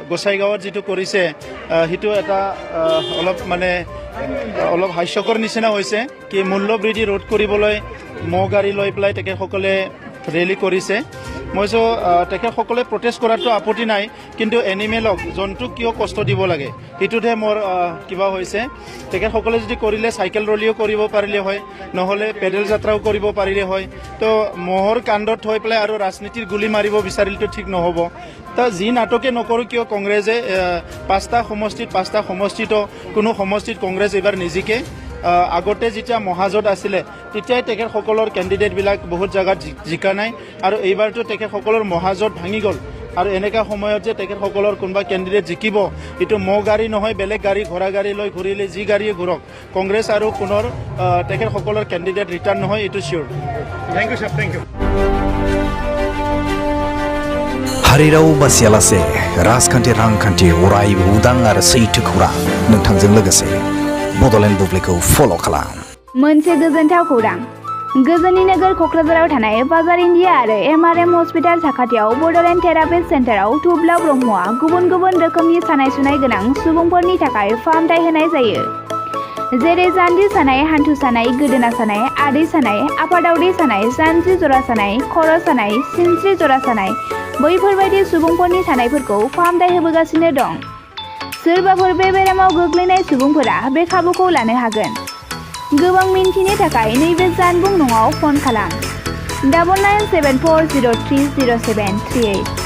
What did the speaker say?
গোসাইগাঁৱত যিটো কৰিছে সেইটো এটা অলপ হাস্যকৰ নিচিনা হৈছে কি মূল্য বৃদ্ধি ৰোধ কৰিবলৈ মহ গাড়ী লৈ পেলাই তেখেতসকলে ৰেলী কৰিছে মই তেখেতসকলে প্ৰটেষ্ট কৰাটো আপত্তি নাই কিন্তু এনিমেলক জন্তুক কিয় কষ্ট দিব লাগে সেইটোতহে মোৰ কিবা হৈছে তেখেতসকলে যদি কৰিলে চাইকেল ৰেলীও কৰিব পাৰিলে হয় নহ'লে পেডেল যাত্ৰাও কৰিব পাৰিলে হয় তো মহৰ কাণ্ডত হৈ পেলাই আৰু ৰাজনীতিৰ গুলি মাৰিব বিচাৰিলেতো ঠিক নহ'ব তো যি নাটকে নকৰোঁ কিয় কংগ্ৰেছে 5টা সমষ্টিত কোনো সমষ্টিত কংগ্ৰেছ এইবাৰ নিজিকে আগতে যেতিয়া মহাজোঁট আছিলে তেতিয়াই তেখেতসকলৰ কেণ্ডিডেটবিলাক বহুত জেগাত জিকা নাই আৰু এইবাৰতো তেখেতসকলৰ মহাজোঁট ভাঙি গ'ল আৰু এনেকুৱা সময়ত যে তেখেতসকলৰ কোনোবা কেণ্ডিডেট জিকিব এইটো মহ গাড়ী নহয় বেলেগ গাড়ী ঘোঁৰা গাড়ী লৈ ঘূৰিলে যি গাড়ীয়ে ঘূৰক কংগ্ৰেছ আৰু পুনৰ তেখেতসকলৰ কেণ্ডিডেট ৰিটাৰ্ণ নহয় এইটো চিয়'ৰ thank you sir thank you हारिराव बासियालासे राजखान्थि रांखान्थि अरायबो उदां आरो सैथो खौरां नोंथांजों लोगोसे बड'लेण्ड बुब्लिखौ फल' खालाम मोनसे गोजोनथाव खौरां गोजोननि नोगोर क'क्राझाराव थानाय बाजार इन्डिया आरो एमआरएम हस्पिटाल साखाथियाव बड'लेण्ड थेरापिस्ट सेन्टाराव थुब्ला ब्रह्मआ गुबुन गुबुन रोखोमनि सानाय सुनाय गोनां सुबुंफोरनि थाखाय फाहामथाय होनाय जायो जेरै जान्जि सानाय हान्थु सानाय गोदोना सानाय आदै सानाय आफादावदै सानाय जानजि जरा सानाय खर' सानाय सिनस्रि जरा सानाय बैफोरबायदि सुबुंफोरनि सानायफोरखौ फाहामथाय होबोगासिनो दं सोरबाफोर बे बेरामाव गोग्लैनाय सुबुंफोरा बे खाबुखौ लानो हागोन गोबां मिन्थिनो थाखाय नैबे जानबुं नङाव फन खालाम 9974030738